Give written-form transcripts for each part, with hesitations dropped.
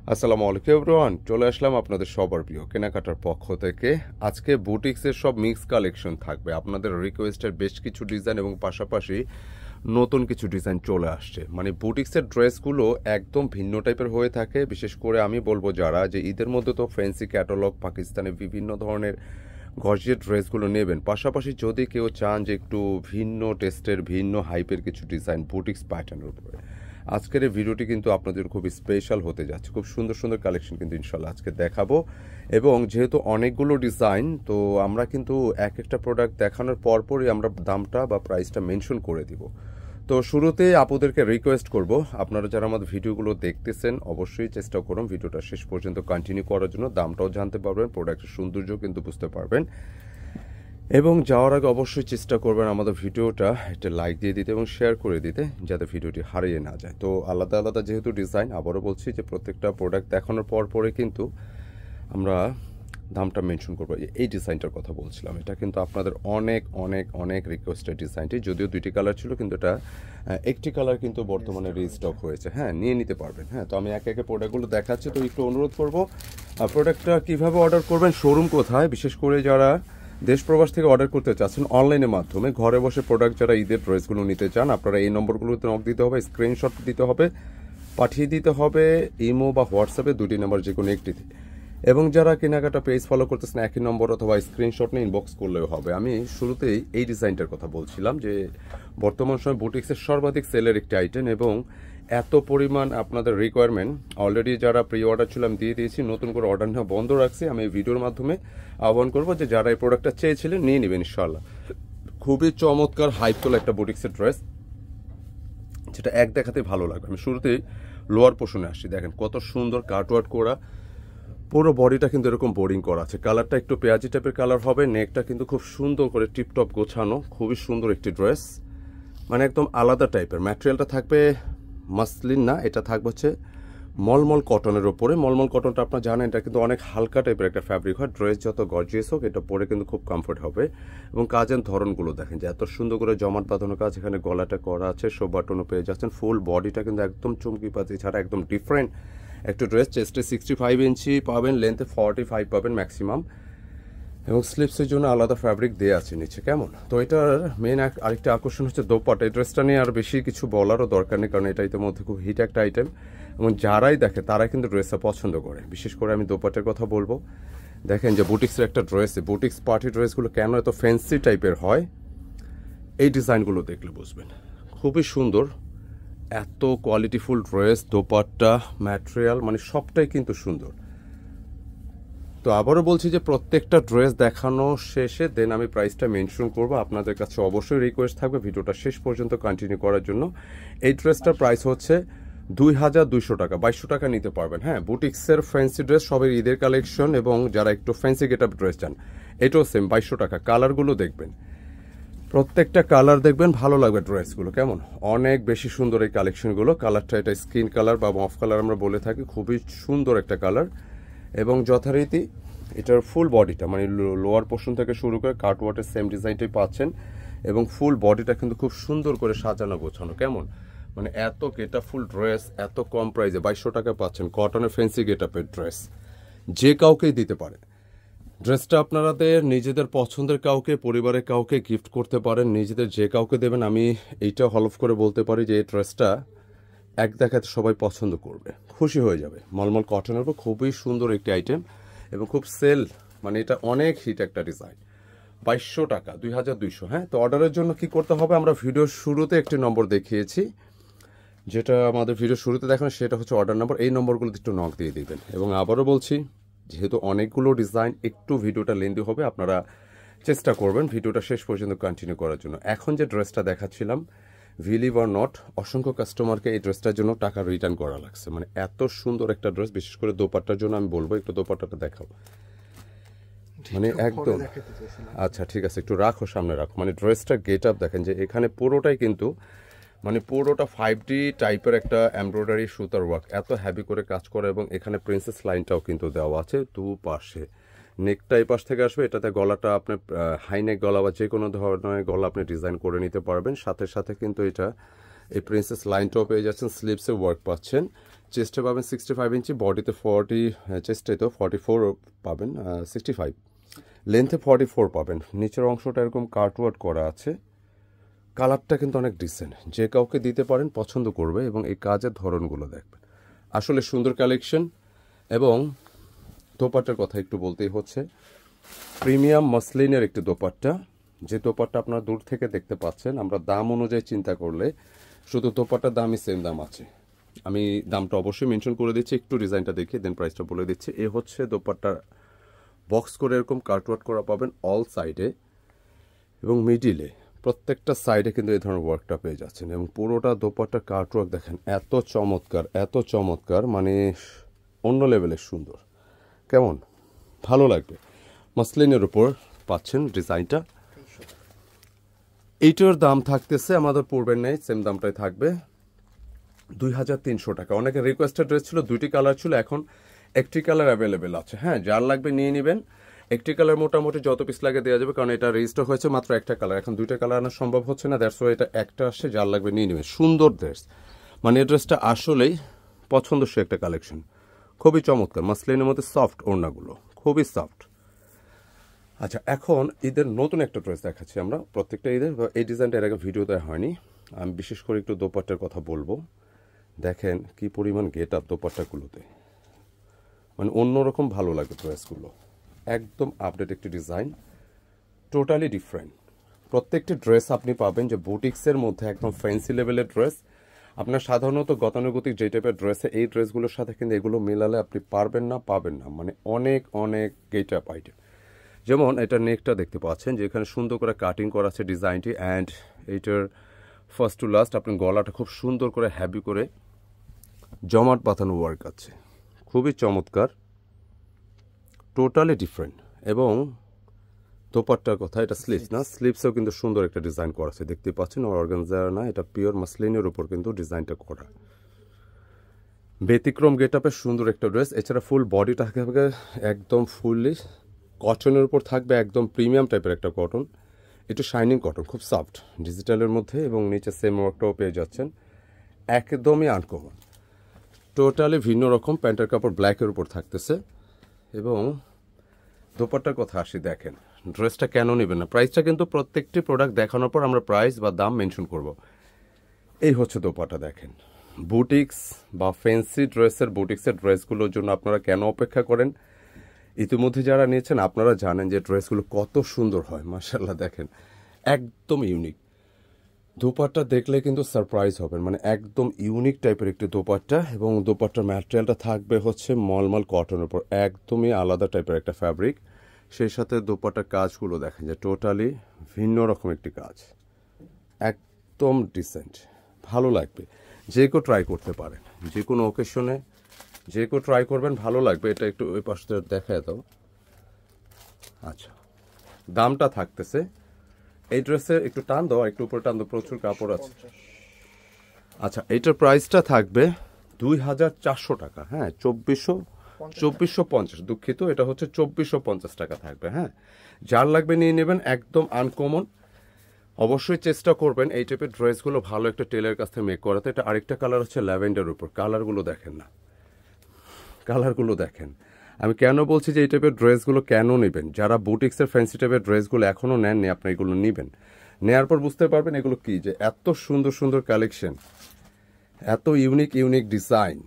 আসসালামু আলাইকুম এভরিওয়ান, চলে আসলাম আপনাদের সবার প্রিয় কেনাকাটার পক্ষ থেকে। আজকে বুটিক্সের সব মিক্স কালেকশন থাকবে, আপনাদের রিকোয়েস্টের বেশ কিছু ডিজাইন এবং পাশাপাশি নতুন কিছু ডিজাইন চলে আসছে। মানে বুটিক্সের ড্রেসগুলো একদম ভিন্ন টাইপের হয়ে থাকে। বিশেষ করে আমি বলবো যারা যে ঈদের মধ্যে তো ফ্যান্সি ক্যাটালগ পাকিস্তানে বিভিন্ন ধরনের গর্জিয়াস ড্রেসগুলো নেবেন, পাশাপাশি যদি কেউ চান যে একটু ভিন্ন টেস্টের ভিন্ন হাইপের কিছু ডিজাইন বুটিক্স প্যাটার্নের উপরে, আজকের এই ভিডিওটি কিন্তু আপনাদের খুব স্পেশাল হতে যাচ্ছে। খুব সুন্দর সুন্দর কালেকশন কিন্তু ইনশাল্লাহ আজকে দেখাবো। এবং যেহেতু অনেকগুলো ডিজাইন, তো আমরা কিন্তু এক একটা প্রোডাক্ট দেখানোর পরপরই আমরা দামটা বা প্রাইসটা মেনশন করে দিব। তো শুরুতে আপুদেরকে রিকোয়েস্ট করব, আপনারা যারা আমাদের ভিডিওগুলো দেখতেছেন অবশ্যই চেষ্টা করুন ভিডিওটা শেষ পর্যন্ত কন্টিনিউ করার জন্য। দামটাও জানতে পারবেন, প্রোডাক্টের সৌন্দর্য কিন্তু বুঝতে পারবেন। এবং যাওয়ার আগে অবশ্যই চেষ্টা করবেন আমাদের ভিডিওটা একটা লাইক দিয়ে দিতে এবং শেয়ার করে দিতে, যাতে ভিডিওটি হারিয়ে না যায়। তো আলাদা আলাদা যেহেতু ডিজাইন, আবারও বলছি যে প্রত্যেকটা প্রোডাক্ট দেখানোর পরে কিন্তু আমরা দামটা মেনশন করবো। এই ডিজাইনটার কথা বলছিলাম, এটা কিন্তু আপনাদের অনেক অনেক অনেক রিকোয়েস্টেড ডিজাইনটি। যদিও দুইটি কালার ছিল, কিন্তু এটা একটি কালার কিন্তু বর্তমানে রিস্টক হয়েছে। হ্যাঁ, নিয়ে নিতে পারবেন। হ্যাঁ, তো আমি একে একে প্রোডাক্টগুলো দেখাচ্ছি। তো একটু অনুরোধ করবো, প্রোডাক্টটা কীভাবে অর্ডার করবেন, শোরুম কোথায়, বিশেষ করে যারা দেশ প্রবাস থেকে অর্ডার করতে চাচ্ছেন অনলাইনের মাধ্যমে ঘরে বসে প্রোডাক্ট যারা ঈদের ড্রেসগুলো নিতে চান, আপনারা এই নম্বরগুলোতে নক দিতে হবে, স্ক্রিনশট দিতে হবে, পাঠিয়ে দিতে হবে ইমো বা হোয়াটসঅ্যাপে, দুটি নাম্বার যে কোনো একটিতে। এবং যারা কেনাকাটা পেজ ফলো করতেছেন একই নম্বর অথবা স্ক্রিনশট নিয়ে ইনবক্স করলেও হবে। আমি শুরুতেই এই ডিজাইনটার কথা বলছিলাম যে বর্তমান সময় বুটিক্সের সর্বাধিক সেলের একটি আইটেম, এবং এত পরিমাণ আপনাদের রিকোয়ারমেন্ট, অলরেডি যারা প্রি অর্ডার ছিল আমি দিয়ে দিয়েছি, নতুন করে অর্ডার নেওয়া বন্ধ রাখছি। আমি এই ভিডিওর মাধ্যমে আহ্বান করবো যে যারা এই প্রোডাক্টটা চেয়েছিলেন নিয়ে নেবেন ইনশাআল্লাহ। খুবই চমৎকার হাইপতোলা একটা বুটিক্সের ড্রেস, যেটা এক দেখাতে ভালো লাগবে। আমি শুরুতেই লোয়ার পোর্শনে আসছি, দেখেন কত সুন্দর কাটওয়ার্ক করা, পুরো বডিটা কিন্তু এরকম বোরিং করা আছে। কালারটা একটু পেঁয়াজি টাইপের কালার হবে, নেকটা কিন্তু খুব সুন্দর করে টিপটপ গোছানো, খুবই সুন্দর একটি ড্রেস, মানে একদম আলাদা টাইপের। ম্যাটেরিয়ালটা থাকবে মাসলিন না, এটা থাকবে হচ্ছে মলমল কটনের ওপরে। মলমল কটনটা আপনারা জানেন এটা কিন্তু অনেক হালকা টাইপের একটা ফ্যাব্রিক হয়। ড্রেস যত গর্জিয়াস হোক, এটা পরে কিন্তু খুব কমফোর্ট হবে। এবং কাজের ধরনগুলো দেখেন যে এত সুন্দর করে জমাট বাঁধানো কাজ, এখানে গলাটা করা আছে, শো বাটনও পেয়ে যাচ্ছেন। ফুল বডিটা কিন্তু একদম চমকি পাতি ছাড়া একদম ডিফারেন্ট একটা ড্রেস। চেস্টে 65 ইঞ্চি পাবেন, লেন্থে 45 পাবেন ম্যাক্সিমাম, এবং স্লিপসের জন্য আলাদা ফ্যাব্রিক দেওয়া আছে নিচে। কেমন? তো এটার মেন আরেকটা আকর্ষণ হচ্ছে দোপাট্টা। এই ড্রেসটা নিয়ে আর বেশি কিছু বলারও দরকার নেই, কারণ এটা ইতিমধ্যে খুব হিট একটা আইটেম, এবং যারাই দেখে তারাই কিন্তু ড্রেসটা পছন্দ করে। বিশেষ করে আমি দোপাট্টার কথা বলবো। দেখেন যে বুটিক্সের একটা ড্রেস, বুটিক্স পার্টি ড্রেসগুলো কেন এত ফ্যান্সি টাইপের হয়, এই ডিজাইনগুলো দেখলে বুঝবেন। খুবই সুন্দর, এত কোয়ালিটিফুল ড্রেস, দোপাট্টা, ম্যাটেরিয়াল, মানে সবটাই কিন্তু সুন্দর। তো আবারও বলছি যে প্রত্যেকটা ড্রেস দেখানো শেষে দেন আমি প্রাইসটা মেনশন করবো। আপনাদের কাছে অবশ্যই রিকোয়েস্ট থাকবে ভিডিওটা শেষ পর্যন্ত কন্টিনিউ করার জন্য। এই ড্রেসটার প্রাইস হচ্ছে 2200 টাকা, 2200 টাকা নিতে পারবেন। হ্যাঁ, বুটিক্সের ফ্যান্সি ড্রেস, সবের ঈদের কালেকশন, এবং যারা একটু ফ্যান্সি গেট আপ ড্রেস চান এটাও সেম 2200 টাকা। কালারগুলো দেখবেন, প্রত্যেকটা কালার দেখবেন, ভালো লাগবে ড্রেসগুলো। কেমন? অনেক বেশি সুন্দর এই কালেকশনগুলো। কালারটা এটা স্কিন কালার বা মফ কালার আমরা বলে থাকি, খুবই সুন্দর একটা কালার। এবং যথারীতি এটার ফুল বডিটা, মানে লোয়ার পোর্শন থেকে শুরু করে কাটওয়ার্টের সেম ডিজাইনটাই পাচ্ছেন, এবং ফুল বডিটা কিন্তু খুব সুন্দর করে সাজানো গোছানো। কেমন? মানে এত গেটআপফুল ড্রেস এত কম প্রাইসে 2200 টাকা পাচ্ছেন। কটনের ফ্যান্সি গেটআপের ড্রেস যে কাউকেই দিতে পারে। ড্রেসটা আপনাদের নিজেদের পছন্দের কাউকে, পরিবারের কাউকে গিফট করতে পারেন, নিজেদের যে কাউকে দেবেন। আমি এইটা হলফ করে বলতে পারি যে এই ড্রেসটা এক দেখাতে সবাই পছন্দ করবে, খুশি হয়ে যাবে। মলমল কটনের উপর খুবই সুন্দর একটি আইটেম, এবং খুব সেল, মানে এটা অনেক হিট একটা ডিজাইন। 2200 টাকা, 2200। হ্যাঁ, তো অর্ডারের জন্য কি করতে হবে, আমরা ভিডিওর শুরুতে একটি নম্বর দেখিয়েছি, যেটা আমাদের ভিডিও শুরুতে দেখানো, সেটা হচ্ছে অর্ডার নম্বর। এই নম্বরগুলোতে একটু নক দিয়ে দিবেন। এবং আবারও বলছি, যেহেতু অনেকগুলো ডিজাইন, একটু ভিডিওটা লেন্দি হবে, আপনারা চেষ্টা করবেন ভিডিওটা শেষ পর্যন্ত কন্টিনিউ করার জন্য। এখন যে ড্রেসটা দেখাচ্ছিলাম, বিলিভ অর নট, অসংখ্য কাস্টমারকে এই ড্রেসটার জন্য টাকা রিটার্ন করা লাগছে। মানে এত সুন্দর একটা ড্রেস, বিশেষ করে দোপাট্টার জন্য আমি বলবো একটু দোপাট্টাটা দেখাও, মানে একদম। আচ্ছা ঠিক আছে, একটু রাখো, সামনে রাখো। মানে ড্রেসটা গেট আপ দেখেন যে এখানে পুরোটাই কিন্তু, মানে পুরোটা 5D টাইপের একটা এমব্রয়ডারি সুতার ওয়ার্ক, এত হ্যাভি করে কাজ করে, এবং এখানে প্রিন্সেস লাইনটাও কিন্তু দেওয়া আছে দুপাশে। নেকটা এই পাশ থেকে আসবে, এটাতে গলাটা আপনি হাইনেক গলা বা যে কোনো ধরনের গলা আপনি ডিজাইন করে নিতে পারবেন। সাথে সাথে কিন্তু এটা এই প্রিন্সেস লাইনটাও পেয়ে যাচ্ছেন, স্লিভসে ওয়ার্ক পাচ্ছেন। চেস্টে পাবেন 65 ইঞ্চি, বডিতে 40, চেস্টে তো 44 পাবেন, 65, লেন্থে 44 পাবেন। নিচের অংশটা এরকম কাটওয়ার্ক করা আছে। কালারটা কিন্তু অনেক ডিসেন্ট, যে কাউকে দিতে পারেন, পছন্দ করবে। এবং এই কাজের ধরনগুলো দেখবেন, আসলে সুন্দর কালেকশন। এবং দোপাট্টার কথা একটু বলতেই হচ্ছে, প্রিমিয়াম মসলিনের একটি দোপাট্টা, যে দোপাট্টা আপনারা দূর থেকে দেখতে পাচ্ছেন। আমরা দাম অনুযায়ী চিন্তা করলে শুধু দোপাট্টার দামই সেম দাম আছে। আমি দামটা অবশ্যই মেনশন করে দিচ্ছি, একটু ডিজাইনটা দেখে দেন প্রাইসটা বলে দিচ্ছি। এ হচ্ছে দোপাট্টার বক্স করে এরকম কাটওয়ার্ক করা পাবেন অল সাইডে এবং মিডিলে, প্রত্যেকটা সাইডে কিন্তু এই ধরনের ওয়ার্কটা পেয়ে যাচ্ছেন। এবং পুরোটা দোপাট্টা কাটওয়ার্ক দেখেন, এত চমৎকার, এত চমৎকার, মানে অন্য লেভেলের সুন্দর। কেমন ভালো লাগবে। মসলিনের উপর পাচ্ছেন ডিজাইনটা। এইটার দাম থাকতেছে আমাদের পূর্বের নেই, সেম দামটাই থাকবে 2300 টাকা। অনেকে রিকোয়েস্টেড ড্রেস ছিল, দুইটি কালার ছিল, এখন একটি কালার অ্যাভেলেবেল আছে। হ্যাঁ, যার লাগবে নিয়ে নেবেন। একটি কালার মোটামুটি যত পিস লাগে দেওয়া যাবে, কারণ এটা রেজিস্টার হয়েছে মাত্র একটা কালার, এখন দুইটা কালার আনা সম্ভব হচ্ছে না, দ্যাটস ওয়াই এটা একটা আসছে। যার লাগবে নিয়ে নেবেন। সুন্দর ড্রেস, মানে এই ড্রেসটা আসলেই পছন্দসই একটা কালেকশন, খুবই চমৎকার। মাসলিনের মধ্যে সফট ওড়নাগুলো খুবই সফট। আচ্ছা, এখন ঈদের নতুন একটা ড্রেস দেখাচ্ছি আমরা। প্রত্যেকটা ঈদের এই ডিজাইনটা এর আগে ভিডিও দেওয়া হয়নি। আমি বিশেষ করে একটু দোপাট্টার কথা বলবো। দেখেন কি পরিমাণ গেট আপ দোপাট্টাগুলোতে, মানে অন্যরকম ভালো লাগে ড্রেসগুলো। একদম আপডেট একটি ডিজাইন, টোটালি ডিফারেন্ট। প্রত্যেকটি ড্রেস আপনি পাবেন যে বুটিক্সের মধ্যে একদম ফ্যান্সি লেভেলের ড্রেস। আপনার সাধারণত গতানুগতিক যে টাইপের ড্রেসে, এই ড্রেসগুলোর সাথে কিন্তু এগুলো মেলালে আপনি পাবেন না, মানে অনেক অনেক গেট আপ আইটেম। যেমন এটার নেকটা দেখতে পাচ্ছেন যে এখানে সুন্দর করে কাটিং করা আছে ডিজাইনটি, অ্যান্ড এইটার ফার্স্ট টু লাস্ট আপনার গলাটা খুব সুন্দর করে হ্যাভি করে জমাট বাঁধানো ওয়ার্ক আছে, খুবই চমৎকার, টোটালি ডিফারেন্ট। এবং দোপাট্টার কথা, এটা স্লিভস না, স্লিভসেও কিন্তু সুন্দর একটা ডিজাইন করা আছে, দেখতে পাচ্ছেন। অর্গানজা না, এটা পিওর মাসলিনের উপর কিন্তু ডিজাইনটা করা। ব্যতিক্রম গেট আপের সুন্দর একটা ড্রেস। এছাড়া ফুল বডিটা থাকবে একদম ফুললি কটনের উপর থাকবে, একদম প্রিমিয়াম টাইপের একটা কটন, একটু শাইনিং কটন, খুব সফট ডিজিটালের মধ্যে। এবং নিচে সেম ওয়ার্কটাও পেয়ে যাচ্ছেন, একদমই আনকমন, টোটালি ভিন্ন রকম। প্যান্টের কাপড় ব্ল্যাকের উপর থাকতেছে। এবং দোপাট্টার কথা আসি, দেখেন ড্রেসটা কেন নেবেন না। প্রাইসটা কিন্তু প্রত্যেকটি প্রোডাক্ট দেখানোর পর আমরা প্রাইস বা দাম মেনশন করব। এই হচ্ছে দোপাট্টা, দেখেন। বুটিক্স বা ফ্যান্সি ড্রেসের, বুটিক্সের ড্রেসগুলোর জন্য আপনারা কেন অপেক্ষা করেন? ইতিমধ্যে যারা নিয়েছেন আপনারা জানেন যে ড্রেসগুলো কত সুন্দর হয়, মাশাআল্লাহ। দেখেন একদম ইউনিক দোপাট্টা, দেখলে কিন্তু সারপ্রাইজ হবেন, মানে একদম ইউনিক টাইপের একটি দোপাট্টা। এবং দোপাট্টার ম্যাটেরিয়ালটা থাকবে হচ্ছে মলমল কটনের উপর, একদমই আলাদা টাইপের একটা ফ্যাব্রিক। সেই সাথে দোপাট্টার কাজগুলো দেখেন যে টোটালি ভিন্ন রকম একটি কাজ, একদম ডিসেন্ট, ভালো লাগবে। যে কেউ ট্রাই করতে পারেন, যে কোনো ওকেশনে যে কেউ ট্রাই করবেন, ভালো লাগবে। এটা একটু ওই পাশে দেখায় দাও। আচ্ছা, দামটা থাকতেছে, এই ড্রেসে একটু টান দাও, একটু উপরে টান দাও, প্রচুর কাপড় আছে। আচ্ছা, এইটার প্রাইসটা থাকবে 2400 টাকা। হ্যাঁ, 2450, দুঃখিত, এটা হচ্ছে 2450 টাকা থাকবে। হ্যাঁ, যার লাগবে নিয়ে নেবেন, একদম আনকমন। অবশ্যই চেষ্টা করবেন এই টাইপের ড্রেসগুলো ভালো একটা টেলার কাছ থেকে মেক করাতে। এটা আরেকটা কালার হচ্ছে ল্যাভেন্ডার উপর, কালারগুলো দেখেন না, কালারগুলো দেখেন। আমি কেন বলছি যে এই টাইপের ড্রেসগুলো কেন নেবেন, যারা বুটিক্সের ফ্যান্সি টাইপের ড্রেসগুলো এখনও নেননি, আপনি এগুলো নেবেন। নেওয়ার পর বুঝতে পারবেন এগুলো কি, যে এত সুন্দর সুন্দর কালেকশন, এত ইউনিক ইউনিক ডিজাইন।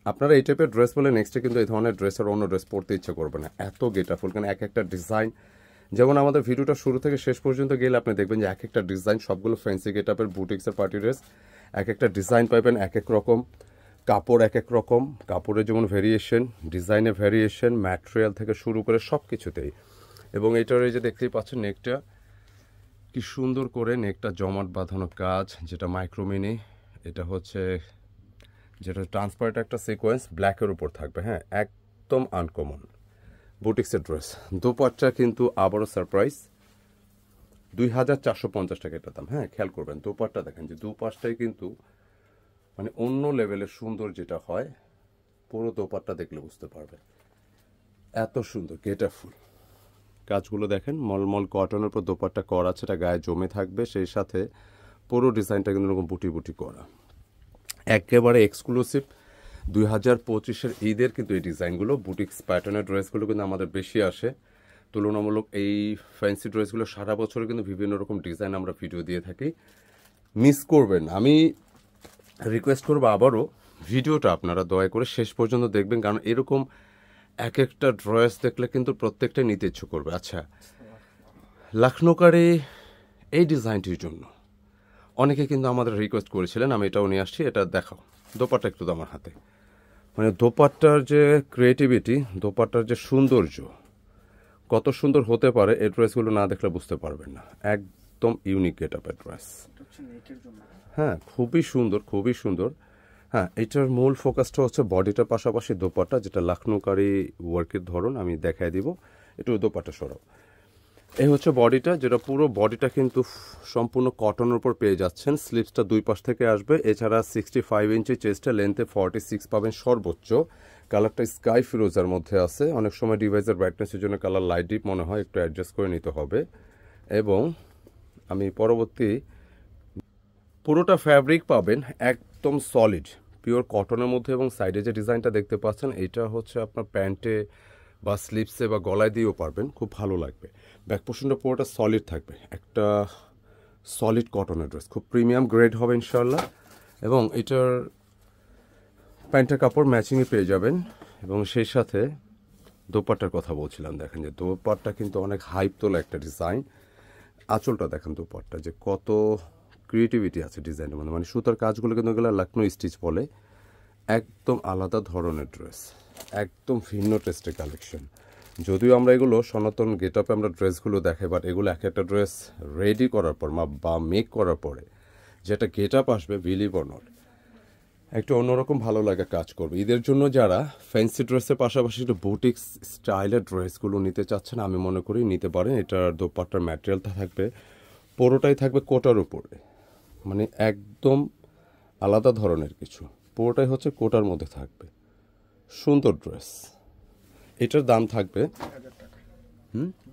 আপনারা এই টাইপের ড্রেস বলে নেক্সটে কিন্তু এই ধরনের ড্রেসের অন্য ড্রেস পরতে ইচ্ছে করবে না, এত গেটাফুল। কারণ এক একটা ডিজাইন, যেমন আমাদের ভিডিওটা শুরু থেকে শেষ পর্যন্ত গেলে আপনি দেখবেন যে এক একটা ডিজাইন, সবগুলো ফ্যান্সি গেটআপের বুটিক্সের পার্টি ড্রেস। এক একটা ডিজাইন পাবেন এক এক রকম, কাপড় এক এক রকম, কাপড়ের যেমন ভেরিয়েশন, ডিজাইনের ভেরিয়েশন, ম্যাটেরিয়াল থেকে শুরু করে সব কিছুতেই। এবং এইটার এই যে দেখতেই পাচ্ছেন নেকটা কি সুন্দর করে, নেকটা জমাট বাঁধানো কাজ, যেটা মাইক্রোমিনি। এটা হচ্ছে যেটা ট্রান্সপারেন্ট একটা সিকোয়েন্স ব্ল্যাকের উপর থাকবে। হ্যাঁ, একদম আনকমন বুটিক্সের ড্রেস। দোপাট্টা কিন্তু আবারও সারপ্রাইজ, 2450 টাকা এটা দাম। হ্যাঁ, খেয়াল করবেন দোপাট্টা দেখেন যে দুপাশটাই কিন্তু মানে অন্য লেভেলের সুন্দর, যেটা হয় পুরো দোপাট্টা দেখলে বুঝতে পারবে এত সুন্দর গেটআপফুল। কাজগুলো দেখেন, মলমল কটনের উপর দোপাট্টা করা আছে, এটা গায়ে জমে থাকবে। সেই সাথে পুরো ডিজাইনটা কিন্তু এরকম বুটি বুটি করা, একেবারে এক্সক্লুসিভ 2025-এর ঈদের কিন্তু এই ডিজাইনগুলো বুটিক্স প্যাটার্নের ড্রেসগুলো কিন্তু আমাদের বেশি আসে তুলনামূলক। এই ফ্যান্সি ড্রেসগুলো সারা বছর কিন্তু বিভিন্ন রকম ডিজাইন আমরা ভিডিও দিয়ে থাকি, মিস করবেন। আমি রিকোয়েস্ট করবো আবারও ভিডিওটা আপনারা দয়া করে শেষ পর্যন্ত দেখবেন, কারণ এরকম এক একটা ড্রেস দেখলে কিন্তু প্রত্যেকটাই নিতে ইচ্ছে করবে। আচ্ছা, লখনৌকারে এই ডিজাইনটির জন্য অনেকে কিন্তু আমাদের রিকোয়েস্ট করেছিলেন, আমি এটাও নিয়ে আসছি। এটা দেখাও, দোপাট্টা একটু তো আমার হাতে, মানে দোপাট্টার যে ক্রিয়েটিভিটি, দোপাট্টার যে সৌন্দর্য, কত সুন্দর হতে পারে এই ড্রেসগুলো না দেখলে বুঝতে পারবেন না। একদম ইউনিক গেটআপের ড্রেস। হ্যাঁ, খুবই সুন্দর, খুবই সুন্দর। হ্যাঁ, এটার মূল ফোকাসটা হচ্ছে বডিটার পাশাপাশি দোপাট্টা, যেটা লখনৌকারি ওয়ার্কের ধরন আমি দেখাই দিব। একটু দোপাট্টা সরাও। এই হচ্ছে বডিটা, যেটা পুরো বডিটা কিন্তু সম্পূর্ণ কটনের উপর পেয়ে যাচ্ছেন। স্লিভসটা দুই পাশ থেকে আসবে। এছাড়া 65 ইঞ্চি চেস্টে, লেন্থে 46 পাবেন সর্বোচ্চ। কালারটা স্কাই ফিরোজার মধ্যে আছে। অনেক সময় ডিভাইসের ব্রাইটনেসের জন্য কালার লাইট ডিপ মনে হয়, একটু অ্যাডজাস্ট করে নিতে হবে। এবং আমি পরবর্তী পুরোটা ফ্যাব্রিক পাবেন একদম সলিড পিওর কটনের মধ্যে, এবং সাইডে যে ডিজাইনটা দেখতে পাচ্ছেন এটা হচ্ছে আপনার প্যান্টে বা স্লিপসে বা গলায় দিয়েও পারবেন, খুব ভালো লাগবে। ব্যাক পোর্শনটা পুরোটা সলিড থাকবে, একটা সলিড কটনের ড্রেস, খুব প্রিমিয়াম গ্রেড হবে ইনশাল্লাহ। এবং এটার প্যান্টের কাপড় ম্যাচিংয়ে পেয়ে যাবেন। এবং সেই সাথে দোপাট্টার কথা বলছিলাম, দেখেন যে দোপাট্টা কিন্তু অনেক হাইপ তোলা একটা ডিজাইন। আঁচলটা দেখেন দোপাট্টা যে কত ক্রিয়েটিভিটি আছে ডিজাইনের মধ্যে, মানে সুতার কাজগুলো কিন্তু এগুলো লখনৌ স্টিচ বলে। একদম আলাদা ধরনের ড্রেস, একদম ভিন্ন টেস্টের কালেকশন। যদিও আমরা এগুলো সনাতন গেটআপে আমরা ড্রেসগুলো দেখাই, বাট এগুলো এক একটা ড্রেস রেডি করার পর বা মেক করার পরে যেটা গেটআপ আসবে, বিলিভ অর নট, একটু অন্যরকম ভালো লাগা কাজ করবে। ঈদের জন্য যারা ফ্যান্সি ড্রেসের পাশাপাশি একটু বুটিক্স স্টাইলের ড্রেসগুলো নিতে চাচ্ছেন, আমি মনে করি নিতে পারেন। এটার দোপাট্টার ম্যাটেরিয়ালটা থাকবে, পুরোটাই থাকবে কোটার উপরে, মানে একদম আলাদা ধরনের কিছু। পুরোটাই হচ্ছে কোটার মধ্যে থাকবে, সুন্দর ড্রেস। এটার দাম থাকবে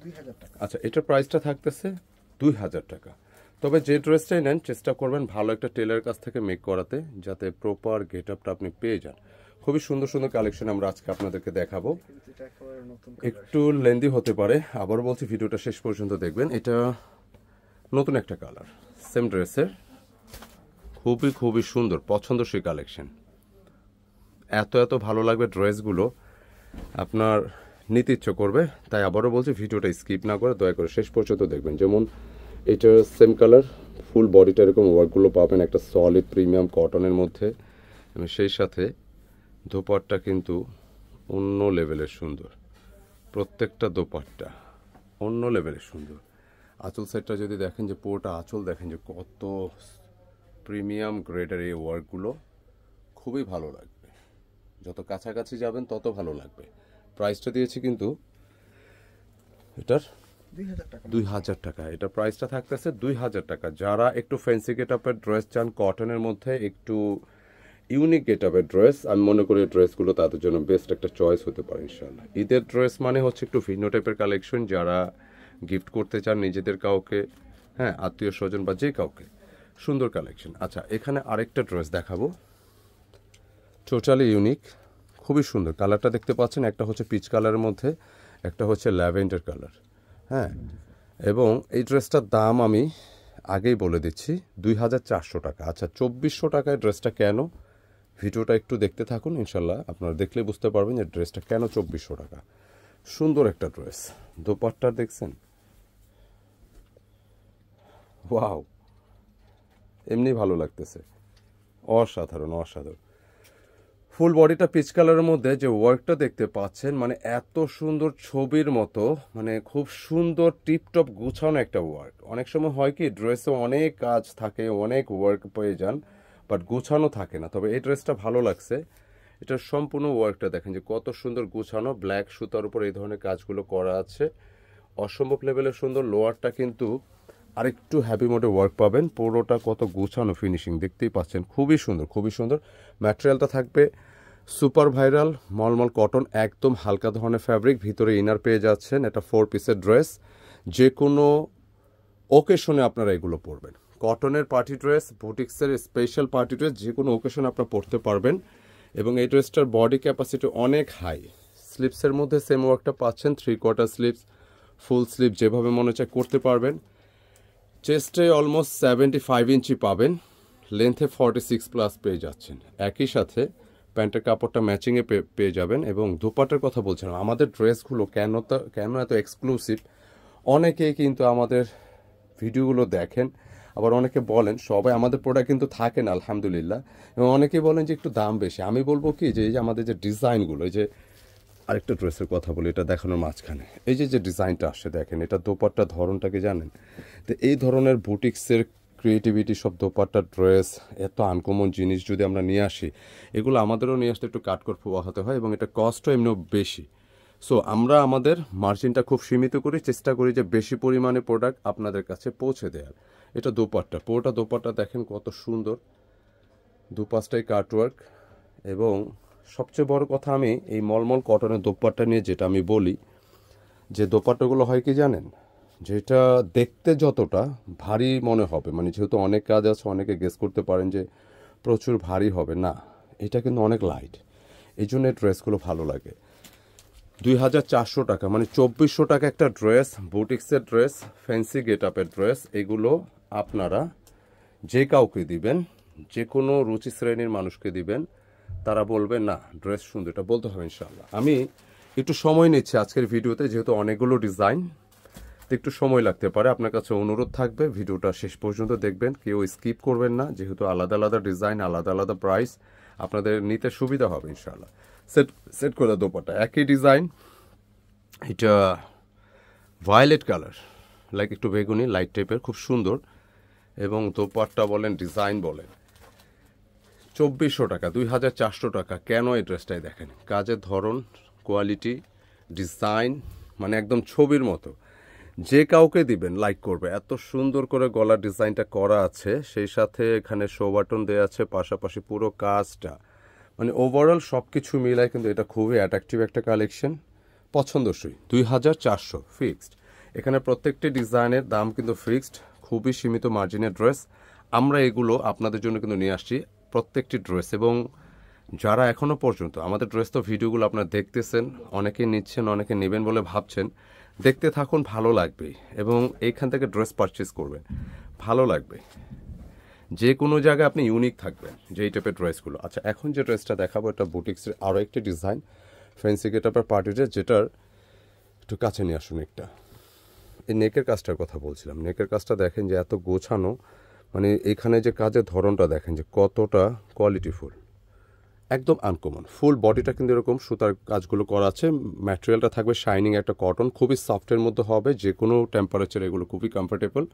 2000 টাকা। আচ্ছা, এটার প্রাইসটা থাকতেছে 2000 টাকা। তবে যে ড্রেসটাই নেন চেষ্টা করবেন ভালো একটা টেলার কাছ থেকে মেক করাতে, যাতে প্রপার গেটআপটা আপনি পেয়ে যান। খুবই সুন্দর সুন্দর কালেকশন আমরা আজকে আপনাদেরকে দেখাবো। এটা একেবারে নতুন একটু লেন্দি হতে পারে, আবার বলছি ভিডিওটা শেষ পর্যন্ত দেখবেন। এটা নতুন একটা কালার, সেম ড্রেসের, খুবই খুবই সুন্দর পছন্দসই কালেকশন। এত এত ভালো লাগবে ড্রেসগুলো, আপনার নিতে ইচ্ছে করবে। তাই আবারও বলছি ভিডিওটা স্কিপ না করে দয়া করে শেষ পর্যন্ত দেখবেন। যেমন এটার সেম কালার, ফুল বডিটা এরকম ওয়ার্কগুলো পাবেন একটা সলিড প্রিমিয়াম কটনের মধ্যে, এবং সেই সাথে দোপাট্টা কিন্তু অন্য লেভেলের সুন্দর। প্রত্যেকটা দোপাট্টা অন্য লেভেলের সুন্দর। আঁচল সেটটা যদি দেখেন যে পুরোটা আঁচল দেখেন যে কত প্রিমিয়াম গ্রেডের এই ওয়ার্কগুলো, খুবই ভালো লাগবে। যত কাছাকাছি যাবেন তত ভালো লাগবে। প্রাইসটা দিয়েছি কিন্তু এটার 2000 টাকা। 2000 টাকা। এটা প্রাইসটা থাকতেছে 2000 টাকা। যারা একটু ফ্যান্সি গেটআপের ড্রেস চান, কটনের মধ্যে একটু ইউনিক গেটআপের ড্রেস, আমি মনে করি ড্রেসগুলো তাদের জন্য বেস্ট একটা চয়েস হতে পারে ইনশাআল্লাহ। ঈদের ড্রেস মানে হচ্ছে একটু ভিন্ন টাইপের কালেকশন, যারা গিফট করতে চান নিজেদের কাউকে, হ্যাঁ আত্মীয় স্বজন বা যে কাউকে, সুন্দর কালেকশন। আচ্ছা, এখানে আরেকটা ড্রেস দেখাবো, টোটালি ইউনিক, খুবই সুন্দর। কালারটা দেখতে পাচ্ছেন, একটা হচ্ছে পিচ কালারের মধ্যে, একটা হচ্ছে ল্যাভেন্ডার কালার। হ্যাঁ, এবং এই ড্রেসটার দাম আমি আগেই বলে দিচ্ছি 2400 টাকা। আচ্ছা, 2400 টাকায় ড্রেসটা কেন, ভিডিওটা একটু দেখতে থাকুন, ইনশাল্লাহ আপনারা দেখলে বুঝতে পারবেন যে ড্রেসটা কেন 2400 টাকা। সুন্দর একটা ড্রেস, দোপাট্টা দেখছেন, ওয়াও, এমনি ভালো লাগতেছে, অসাধারণ অসাধারণ। ফুল বডিটা পিচ কালারের মধ্যে যে ওয়ার্কটা দেখতে পাচ্ছেন, মানে এত সুন্দর ছবির মতো, মানে খুব সুন্দর টিপটপ গুছানো একটা ওয়ার্ক। অনেক সময় হয় কি ড্রেসে অনেক কাজ থাকে, অনেক ওয়ার্ক পেয়ে যান, বাট গুছানো থাকে না। তবে এই ড্রেসটা ভালো লাগছে, এটার সম্পূর্ণ ওয়ার্কটা দেখেন যে কত সুন্দর গুছানো, ব্ল্যাক সুতার উপর এই ধরনের কাজগুলো করা আছে, অসম্ভব লেভেলের সুন্দর। লোয়ারটা কিন্তু আরেকটু হ্যাপি মোডে ওয়ার্ক পাবেন, পুরোটা কত গুছানো ফিনিশিং দেখতেই পাচ্ছেন, খুবই সুন্দর খুবই সুন্দর। ম্যাটেরিয়ালটা থাকবে সুপার ভাইরাল মলমল কটন, একদম হালকা ধরনের ফ্যাব্রিক, ভিতরে ইনার পেয়ে যাচ্ছেন। এটা 4 পিসের ড্রেস, যে কোনো ওকেশনে আপনারা এগুলো পরবেন, কটনের পার্টি ড্রেস, বুটিক্সের স্পেশাল পার্টি ড্রেস, যে কোনো ওকেশন আপনারা পরতে পারবেন। এবং এই ড্রেসটার বডি ক্যাপাসিটি অনেক হাই। স্লিপসের মধ্যে সেম ওয়ার্কটা পাচ্ছেন, 3/4 স্লিপস, ফুল স্লিপ যেভাবে মনে চায় করতে পারবেন। চেস্টে অলমোস্ট 75 ইঞ্চি পাবেন, লেন্থে 46+ পেয়ে যাচ্ছেন। একই সাথে প্যান্টের কাপড়টা ম্যাচিংয়ে পেয়ে যাবেন। এবং দোপাট্টার কথা বলছিলাম, আমাদের ড্রেসগুলো কেন এত এক্সক্লুসিভ, অনেকেই কিন্তু আমাদের ভিডিওগুলো দেখেন, আবার অনেকে বলেন, সবাই আমাদের প্রোডাক্ট কিন্তু থাকে না আলহামদুলিল্লাহ, এবং অনেকেই বলেন যে একটু দাম বেশি। আমি বলবো কি যে এই যে আমাদের যে ডিজাইনগুলো, এই যে আরেকটা ড্রেসের কথা বলি, এটা দেখানোর মাঝখানে এই যে ডিজাইনটা আসে দেখেন, এটা দোপাট্টার ধরনটা কি জানেন? তো এই ধরনের বুটিক্সের ক্রিয়েটিভিটি, সব দোপাট্টা ড্রেস, এত আনকমন জিনিস যদি আমরা নিয়ে আসি, এগুলো আমাদেরও নিয়ে আসতে একটু কাটকর পোহাতে হয়, এবং এটা কস্টও এমনিও বেশি। সো আমরা আমাদের মার্জিনটা খুব সীমিত করি, চেষ্টা করি যে বেশি পরিমাণে প্রোডাক্ট আপনাদের কাছে পৌঁছে দেওয়ার। এটা দোপাট্টা, পুরোটা দোপাট্টা দেখেন কত সুন্দর, দুপাশটাই কাটওয়ার্ক। এবং সবচেয়ে বড় কথা, আমি এই মলমল কটনের দোপাট্টা নিয়ে যেটা আমি বলি, যে দোপাট্টাগুলো হয় কি জানেন, যেটা দেখতে যতটা ভারী মনে হবে, মানে যেহেতু অনেক কাজ আছে, অনেকে গেস করতে পারেন যে প্রচুর ভারী হবে, না, এটা কিন্তু অনেক লাইট। এই জন্য এই ড্রেসগুলো ভালো লাগে। 2400 টাকা, মানে 2400 টাকা একটা ড্রেস, বুটিক্সের ড্রেস, ফ্যান্সি গেট আপের ড্রেস। এগুলো আপনারা যে কাউকে দিবেন, যে কোনো রুচি শ্রেণীর মানুষকে দিবেন, তারা বলবে না ড্রেস সুন্দর, এটা বলতে হবে ইনশাল্লাহ। আমি একটু সময় নিচ্ছি আজকের ভিডিওতে, যেহেতু অনেকগুলো ডিজাইন, একটু সময় লাগতে পারে। আপনার কাছে অনুরোধ থাকবে ভিডিওটা শেষ পর্যন্ত দেখবেন, কেউ স্কিপ করবেন না, যেহেতু আলাদা আলাদা ডিজাইন, আলাদা আলাদা প্রাইস, আপনাদের নিতে সুবিধা হবে ইনশাল্লাহ। সেট করে দোপাট্টা একই ডিজাইন, এটা ভায়োলেট কালার, লাইক একটু বেগুনি লাইট টাইপের, খুব সুন্দর। এবং দোপাট্টা বলেন, ডিজাইন বলেন, 2400 টাকা, 2400 টাকা। কেন এই ড্রেসটাই দেখেন, কাজের ধরন, কোয়ালিটি, ডিজাইন, মানে একদম ছবির মতো। যে কাউকে দিবেন লাইক করবে, এত সুন্দর করে গলার ডিজাইনটা করা আছে, সেই সাথে এখানে শো বাটন দেওয়া আছে, পাশাপাশি পুরো কাজটা, মানে ওভারঅল সব কিছু মিলায় কিন্তু এটা খুবই অ্যাট্রাকটিভ একটা কালেকশন, পছন্দসই। 2400 ফিক্সড। এখানে প্রত্যেকটি ডিজাইনের দাম কিন্তু ফিক্সড, খুবই সীমিত মার্জিনের ড্রেস। আমরা এগুলো আপনাদের জন্য কিন্তু নিয়ে আসছি, প্রত্যেকটি ড্রেস। এবং যারা এখনও পর্যন্ত আমাদের ড্রেস, তো ভিডিওগুলো আপনারা দেখতেছেন, অনেকে নিচ্ছেন, অনেকে নেবেন বলে ভাবছেন, দেখতে থাকুন, ভালো লাগবে। এবং এইখান থেকে ড্রেস পারচেস করবেন, ভালো লাগবে। যে কোনো জায়গায় আপনি ইউনিক থাকবেন, যে এই টাইপের ড্রেসগুলো। আচ্ছা, এখন যে ড্রেসটা দেখাবো, এটা বুটিক্সের আরও একটি ডিজাইন, ফ্যান্সি গেটআপের পার্টি ড্রেস, যেটার একটু কাছে নিয়ে আসুন একটা। এই নেকের কাজটার কথা বলছিলাম, নেকের কাজটা দেখেন যে এত গোছানো, মানে এখানে যে কাজের ধরনটা দেখেন যে কতটা কোয়ালিটিফুল, একদম আনকমন। ফুল বডিটা কিন্তু এরকম সুতার কাজগুলো করা আছে, ম্যাটেরিয়ালটা থাকবে শাইনিং একটা কটন, খুবই সফটের মধ্যে হবে, যে কোনো টেম্পারেচার এগুলো খুবই কমফোর্টেবল।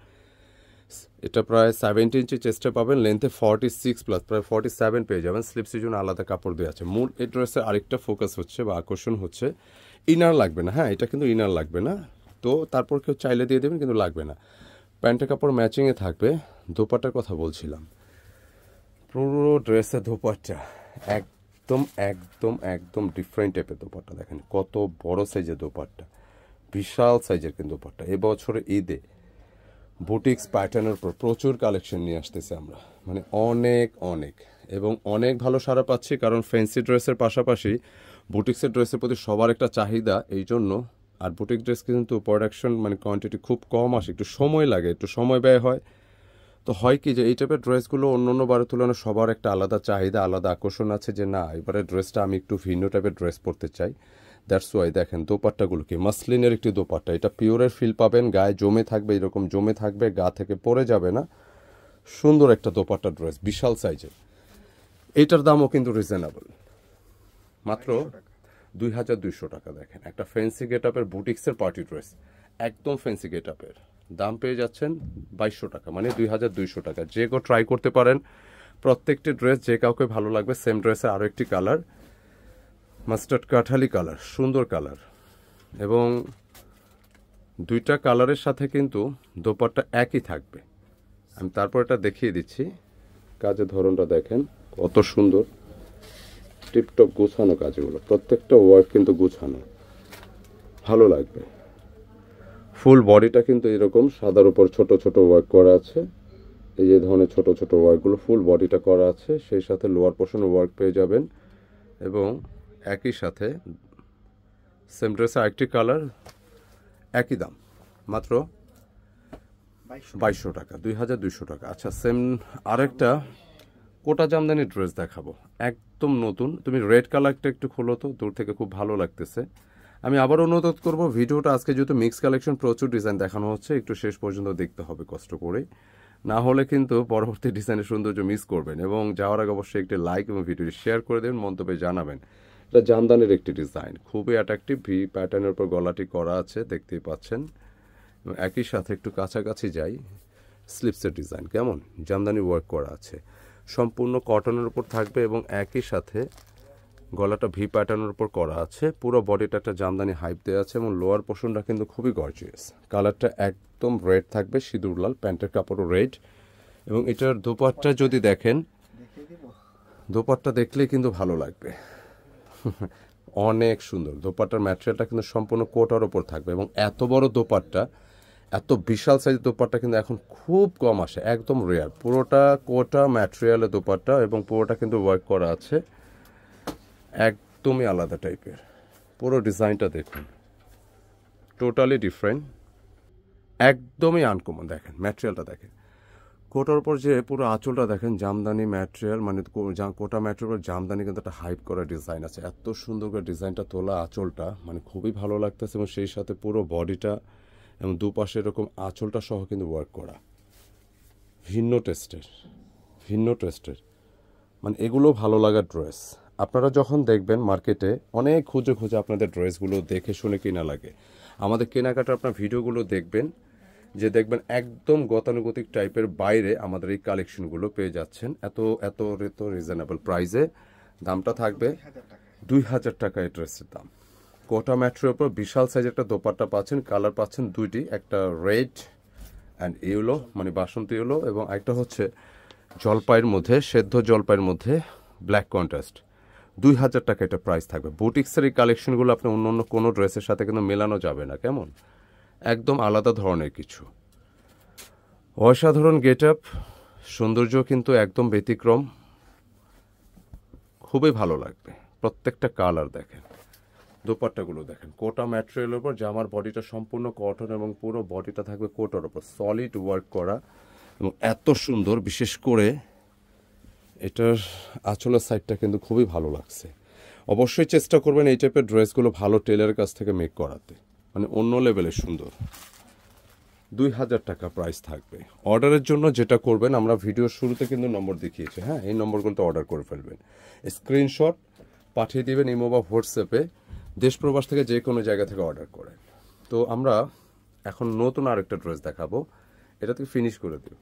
এটা প্রায় 70 ইঞ্চি চেস্টে পাবেন, লেন্থে 46+, প্রায় 47 পেয়ে যাবেন। স্লিপসের জন্য আলাদা কাপড় দেওয়া আছে। মূল এই ড্রেসের আরেকটা ফোকাস হচ্ছে বা আকর্ষণ হচ্ছে, ইনার লাগবে না। হ্যাঁ, এটা কিন্তু ইনার লাগবে না, তো তারপর কেউ চাইলে দিয়ে দেবেন, কিন্তু লাগবে না। প্যান্টের কাপড় ম্যাচিংয়ে থাকবে। দোপাট্টার কথা বলছিলাম, পুরো ড্রেসের দোপাট্টা একদম একদম একদম ডিফারেন্ট টাইপের দোপাট্টা। দেখেন কত বড় সাইজের দোপাট্টা, বিশাল সাইজের কিন্তু দোপাট্টা। এবছরে ঈদে বুটিক্স প্যাটার্নের উপর প্রচুর কালেকশন নিয়ে আসতেছে আমরা, মানে অনেক অনেক, এবং অনেক ভালো সাড়া পাচ্ছি, কারণ ফ্যান্সি ড্রেসের পাশাপাশি বুটিক্সের ড্রেসের প্রতি সবার একটা চাহিদা, এই জন্য। আর বুটিক ড্রেস কিন্তু প্রোডাকশন, মানে কোয়ান্টিটি খুব কম আসে, একটু সময় লাগে, একটু সময় ব্যয় হয়। তো হয় কি যে এই টাইপের ড্রেসগুলো অন্য অন্য বারের তুলনায় সবার একটা আলাদা চাহিদা, আলাদা আকর্ষণ আছে, যে না, এবারে ড্রেসটা আমি একটু ভিন্ন টাইপের ড্রেস পরতে চাই। দ্যাটস ওয়াই দেখেন দোপাট্টাগুলো কি মাসলিনের একটি দোপাট্টা, এটা পিওরের ফিল পাবেন, গায়ে জমে থাকবে, এরকম জমে থাকবে, গা থেকে পড়ে যাবে না। সুন্দর একটা দোপাট্টা ড্রেস, বিশাল সাইজের। এইটার দামও কিন্তু রিজনেবল, মাত্র 2200 টাকা। দেখেন একটা ফ্যান্সি গেটআপের বুটিক্সের পার্টি ড্রেস, একদম ফ্যান্সি গেটআপের দাম পেয়ে যাচ্ছেন 2200 টাকা, মানে 2200 টাকা। যে কেউ ট্রাই করতে পারেন, প্রত্যেকটি ড্রেস যে কাউকে ভালো লাগবে। সেম ড্রেসের আরও একটি কালার, মাস্টার্ড কাঠালি কালার, সুন্দর কালার। এবং দুইটা কালারের সাথে কিন্তু দোপাট্টা একই থাকবে। আমি তারপর এটা দেখিয়ে দিচ্ছি, কাজের ধরনটা দেখেন কত সুন্দর, টিপটপ গোছানো কাজগুলো, প্রত্যেকটা ওয়ার্ক কিন্তু গোছানো, ভালো লাগবে। ফুল বডিটা কিন্তু এরকম সাদার উপর ছোট ছোট ওয়ার্ক করা আছে, এই যে ধরনের ছোট ছোট ওয়ার্কগুলো ফুল বডিটা করা আছে, সেই সাথে লোয়ার পোর্শনে ওয়ার্ক পেয়ে যাবেন এবং একই সাথে সেম ড্রেসের আরেকটি কালার, একই দাম মাত্র 2200 টাকা, 2200 টাকা। আচ্ছা, সেম আরেকটা কোটা জামদানি ড্রেস দেখাবো, একদম নতুন। তুমি রেড কালারটা একটু খোলো তো, দূর থেকে খুব ভালো লাগতেছে। আমি আবার অনুরোধ করব, ভিডিওটা আজকে যেহেতু মিক্স কালেকশন প্রচুর ডিজাইন দেখানো হচ্ছে, একটু শেষ পর্যন্ত দেখতে হবে কষ্ট করে, না হলে কিন্তু পরবর্তী ডিজাইনের সৌন্দর্য মিস করবেন। এবং যাওয়ার আগে অবশ্যই একটি লাইক এবং ভিডিওটি শেয়ার করে দেবেন, মন্তব্যে জানাবেন। এটা জামদানির একটি ডিজাইন, খুবই অ্যাট্রাকটিভ, ভি প্যাটার্নের উপর গলাটি করা আছে, দেখতেই পাচ্ছেন। এবং একই সাথে একটু কাছাকাছি যাই, স্লিপসের ডিজাইন কেমন, জামদানি ওয়ার্ক করা আছে, সম্পূর্ণ কটনের উপর থাকবে এবং একই সাথে গলাটা ভি প্যাটার্নের উপর করা আছে, পুরো বডিটা একটা জামদানি হাইপ দেওয়া আছে এবং লোয়ার পোর্শনটা কিন্তু খুবই গর্জিয়াস। কালারটা একদম রেড থাকবে, সিঁদুর লাল, প্যান্টের কাপড়ও রেড। এবং এটার দোপাট্টা যদি দেখেন, দোপাট্টা দেখলেই কিন্তু ভালো লাগবে, অনেক সুন্দর। দোপাট্টার ম্যাটেরিয়ালটা কিন্তু সম্পূর্ণ কোটার ওপর থাকবে এবং এত বড় দোপাট্টা, এত বিশাল সাইজের দোপাট্টা কিন্তু এখন খুব কম আসে, একদম রেয়ার। পুরোটা কোটা ম্যাটেরিয়ালের দোপাট্টা এবং পুরোটা কিন্তু ওয়ার্ক করা আছে, একদমই আলাদা টাইপের। পুরো ডিজাইনটা দেখুন, টোটালি ডিফারেন্ট, একদমই আনকমন। দেখেন ম্যাটেরিয়ালটা, দেখেন কোটার উপর যে পুরো আঁচলটা দেখেন, জামদানি ম্যাটেরিয়াল, মানে কোটা ম্যাটেরিয়াল জামদানি কিন্তু একটা হাইপ করা ডিজাইন আছে। এত সুন্দর করে ডিজাইনটা তোলা, আঁচলটা মানে খুবই ভালো লাগতেছে এবং সেই সাথে পুরো বডিটা এবং দুপাশে এরকম আঁচলটা সহ কিন্তু ওয়ার্ক করা, ভিন্ন টেস্টের, মানে এগুলো ভালো লাগার ড্রেস। আপনারা যখন দেখবেন মার্কেটে অনেক খুঁজে আপনাদের ড্রেসগুলো দেখে শুনে কিনা লাগে, আমাদের কেনাকাটা আপনার ভিডিওগুলো দেখবেন, যে দেখবেন একদম গতানুগতিক টাইপের বাইরে আমাদের এই কালেকশনগুলো পেয়ে যাচ্ছেন এত এত রিজনেবল প্রাইসে। দামটা থাকবে 2000 টাকা এই ড্রেসের দাম। কোটা ম্যাটেরিয়ালের উপর বিশাল সাইজ একটা দোপাট্টা পাচ্ছেন, কালার পাচ্ছেন দুইটি, একটা রেড অ্যান্ড ইয়েলো মানে বাসন্তী ইয়েলো এবং একটা হচ্ছে জলপাইয়ের মধ্যে, সেদ্ধ জলপাইয়ের মধ্যে ব্ল্যাক কন্ট্রাস্ট। 2000 টাকা এটা প্রাইস থাকবে। বুটিক্সের এই কালেকশনগুলো আপনি অন্য অন্য কোনো ড্রেসের সাথে কিন্তু মেলানো যাবে না, কেমন একদম আলাদা ধরনের কিছু, অসাধারণ গেট আপ, সৌন্দর্য কিন্তু একদম ব্যতিক্রম, খুবই ভালো লাগবে। প্রত্যেকটা কালার দেখেন, দোপাট্টাগুলো দেখেন, কোটা ম্যাটেরিয়ালের উপর জামার বডিটা সম্পূর্ণ কটন এবং পুরো বডিটা থাকবে কোটার উপর সলিড ওয়ার্ক করা এবং এত সুন্দর। বিশেষ করে এটার আঁচলের সাইডটা কিন্তু খুবই ভালো লাগছে। অবশ্যই চেষ্টা করবেন এই টাইপের ড্রেসগুলো ভালো টেলারের কাছ থেকে মেক করাতে, মানে অন্য লেভেলের সুন্দর। 2000 টাকা প্রাইস থাকবে। অর্ডারের জন্য যেটা করবেন, আমরা ভিডিওর শুরুতে কিন্তু নম্বর দেখিয়েছি, হ্যাঁ এই নম্বরগুলোতে অর্ডার করে ফেলবেন, স্ক্রিনশট পাঠিয়ে দিবেন ইমো বা হোয়াটসঅ্যাপে, দেশ প্রবাস থেকে যে কোনো জায়গা থেকে অর্ডার করেন। তো আমরা এখন নতুন আরেকটা ড্রেস দেখাবো, এটা থেকে ফিনিশ করে দিও।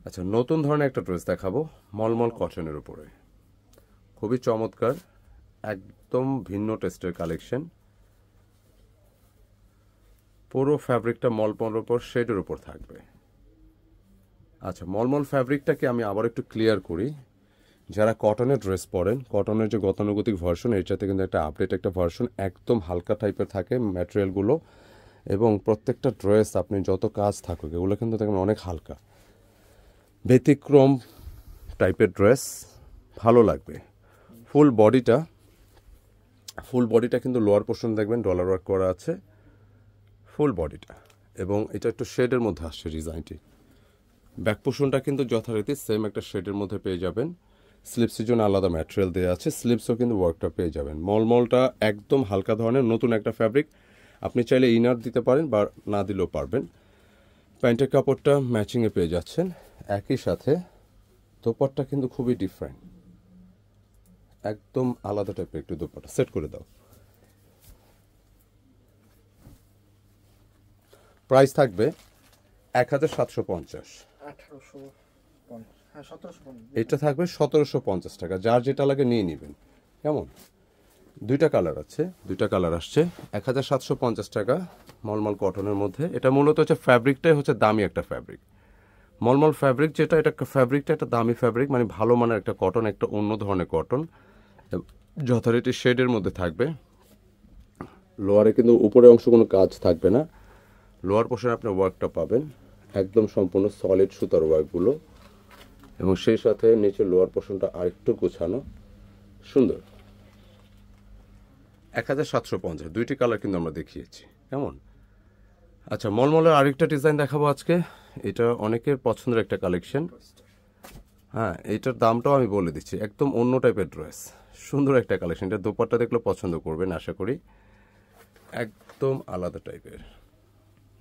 আচ্ছা, নতুন ধরনের একটা ড্রেস দেখাবো, মলমল কটনের উপরে, খুবই চমৎকার, একদম ভিন্ন টেস্টের কালেকশন। পুরো ফ্যাব্রিকটা মলমলের উপর শেডের উপর থাকবে। আচ্ছা, মলমল ফ্যাব্রিকটাকে আমি আবার একটু ক্লিয়ার করি, যারা কটনের ড্রেস পরেন, কটনের যে গতানুগতিক ভার্সন, এটাতে কিন্তু একটা আপডেট একটা ভার্সন, একদম হালকা টাইপের থাকে ম্যাটেরিয়ালগুলো এবং প্রত্যেকটা ড্রেস আপনি যত কাজ থাকুক এগুলো কিন্তু দেখবেন অনেক হালকা, ব্যতিক্রম টাইপের ড্রেস, ভালো লাগবে। ফুল বডিটা কিন্তু লোয়ার পোর্শন দেখবেন ডলার ওয়ার্ক করা আছে, ফুল বডিটা, এবং এটা একটু শেডের মধ্যে আসছে ডিজাইনটি। ব্যাক পোর্শনটা কিন্তু যথারীতি সেম একটা শেডের মধ্যে পেয়ে যাবেন, স্লিপসের জন্য আলাদা ম্যাটেরিয়াল দেওয়া আছে, স্লিপসও কিন্তু ওয়ার্কটা পেয়ে যাবেন। মলমলটা একদম হালকা ধরনের নতুন একটা ফ্যাব্রিক, আপনি চাইলে ইনার দিতে পারেন বা না দিলেও পারবেন। প্যান্টের কাপড়টা ম্যাচিংয়ে পেয়ে যাচ্ছেন, একই সাথে দোপাট্টা কিন্তু খুবই ডিফারেন্ট, একদম আলাদা টাইপের একটু দোপাট্টা। সেট করে দাও। প্রাইস থাকবে 1750। এটা থাকবে 1750 টাকা, যার যেটা লাগে নিয়ে নেবেন, কেমন। দুইটা কালার আছে, দুইটা কালার আসছে, 1750 টাকা মলমল কটনের মধ্যে। এটা মূলত হচ্ছে ফ্যাব্রিকটাই হচ্ছে দামি একটা ফ্যাব্রিক, মলমল ফ্যাব্রিক যেটা, এটা ফ্যাব্রিকটা একটা দামি ফ্যাব্রিক, মানে ভালো মানের একটা কটন, একটা অন্য ধরনের কটন, যথারীতি শেডের মধ্যে থাকবে। লোয়ারে কিন্তু উপরে অংশ কোনো কাজ থাকবে না, লোয়ার পোর্শনে আপনি ওয়ার্কটা পাবেন, একদম সম্পূর্ণ সলিড সুতার ওয়ার্কগুলো, এবং সেই সাথে নিচে লোয়ার পোর্শনটা আরেকটু গোছানো, সুন্দর। 1750, দুইটি কালার কিন্তু আমরা দেখিয়েছি। কেমন? আচ্ছা, মলমলের আরেকটা ডিজাইন দেখাবো আজকে। এটা অনেকের পছন্দের একটা কালেকশন। হ্যাঁ, এইটার দামটাও আমি বলে দিচ্ছি। একদম অন্য টাইপের ড্রেস, সুন্দর একটা কালেকশন। এটা দোপাট্টা দেখলে পছন্দ করবেন আশা করি। একদম আলাদা টাইপের,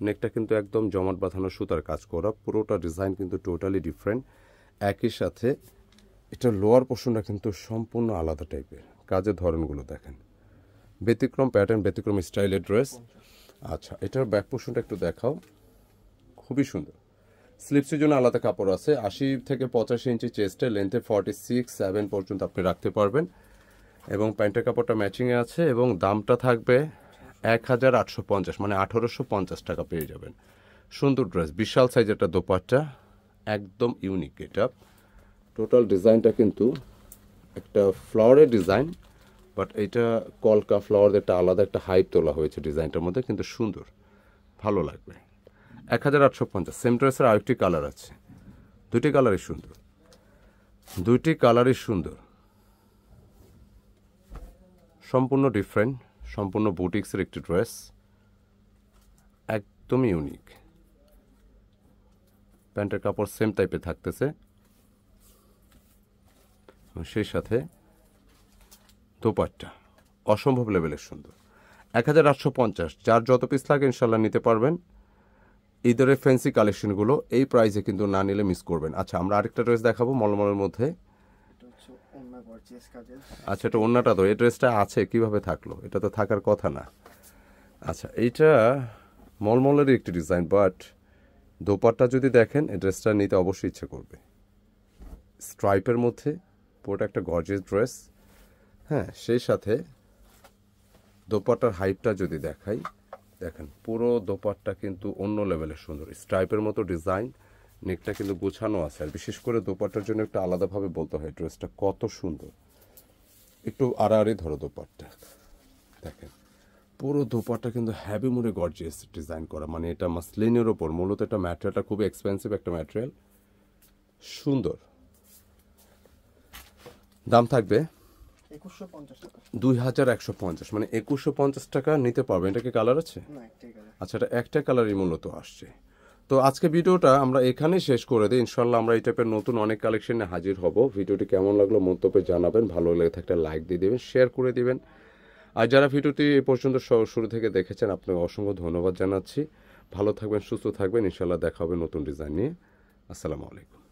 নেকটা কিন্তু একদম জমাট বাঁধানো সুতার কাজ করা, পুরোটা ডিজাইন কিন্তু টোটালি ডিফারেন্ট। একই সাথে এটা লোয়ার পোর্শনটা কিন্তু সম্পূর্ণ আলাদা টাইপের, কাজের ধরনগুলো দেখেন, ব্যতিক্রম প্যাটার্ন, ব্যতিক্রম স্টাইলের ড্রেস। আচ্ছা, এটার ব্যাক পোর্শনটা একটু দেখাও, খুবই সুন্দর। স্লিপসের জন্য আলাদা কাপড় আছে। 80 থেকে 85 ইঞ্চি চেস্টে, লেন্থে 46-7 পর্যন্ত আপনি রাখতে পারবেন, এবং প্যান্টের কাপড়টা ম্যাচিংয়ে আছে, এবং দামটা থাকবে 1850, মানে 1850 টাকা পেয়ে যাবেন। সুন্দর ড্রেস, বিশাল সাইজের একটা দোপাট্টা, একদম ইউনিক। এটা টোটাল ডিজাইনটা কিন্তু একটা ফ্লাওয়ারের ডিজাইন, বাট এটা কলকা ফ্লাওয়ার, একটা আলাদা একটা হাইপ তোলা হয়েছে ডিজাইনটার মধ্যে, কিন্তু সুন্দর, ভালো লাগবে। 1850। সেম ড্রেসের আরেকটি কালার আছে, দুইটি কালারই সুন্দর, দুইটি কালারই সুন্দর, সম্পূর্ণ ডিফারেন্ট, সম্পূর্ণ বুটিক্সের একটি ড্রেস, একদম ইউনিক। প্যান্টের কাপড় সেম টাইপের থাকতেছে, সেই সাথে দোপাট্টা অসম্ভব লেভেলের সুন্দর। 1850, যার যত পিস লাগে ইনশাল্লাহ নিতে পারবেন। ঈদের ফ্যান্সি কালেকশনগুলো এই প্রাইসে কিন্তু না নিলে মিস করবেন। আচ্ছা, আমরা আরেকটা ড্রেস দেখাবো মলমলের মধ্যে। আচ্ছা, এটা ওন্নাটা তো, এই ড্রেসটা আছে কিভাবে থাকলো? এটা তো থাকার কথা না। আচ্ছা, এইটা মলমলেরই একটি ডিজাইন, বাট দোপাট্টা যদি দেখেন, এই ড্রেসটা নিতে অবশ্যই ইচ্ছে করবে। স্ট্রাইপের মধ্যে পুরোটা একটা গর্জিয়াস ড্রেস। হ্যাঁ, সেই সাথে দোপাট্টার হাইপটা যদি দেখাই, দেখেন পুরো দোপাট্টা কিন্তু অন্য লেভেলের সুন্দর, স্ট্রাইপের মতো ডিজাইন, নেকটা কিন্তু গোছানো আছে। আর বিশেষ করে দোপাট্টার জন্য একটু আলাদাভাবে বলতে হয় ড্রেসটা কত সুন্দর। একটু আড়াআড়ি ধরো দোপাট্টা, দেখেন পুরো দোপাট্টা কিন্তু হ্যাভি মোডে গর্জিয়াস ডিজাইন করা, মানে এটা মাসলিনের ওপর, মূলত এটা ম্যাটেরিয়ালটা খুবই এক্সপেন্সিভ একটা ম্যাটেরিয়াল, সুন্দর। দাম থাকবে 2150, মানে 2150 টাকা নিতে পারবেন। এটা কি কালার আছে? আচ্ছা, এটা একটা কালারই মূলত আসছে। তো আজকে ভিডিওটা আমরা এখানেই শেষ করে দিই। ইনশাল্লাহ আমরা এই টাইপের নতুন অনেক কালেকশনে হাজির হব। ভিডিওটি কেমন লাগলো মন্তব্যে জানাবেন, ভালো লেগে থাকলে লাইক দিয়ে দেবেন, শেয়ার করে দিবেন। আর যারা ভিডিওটি এ পর্যন্ত শুরু থেকে দেখেছেন, আপনাকে অসংখ্য ধন্যবাদ জানাচ্ছি। ভালো থাকবেন, সুস্থ থাকবেন, ইনশাল্লাহ দেখা হবে নতুন ডিজাইন নিয়ে। আসসালামু আলাইকুম।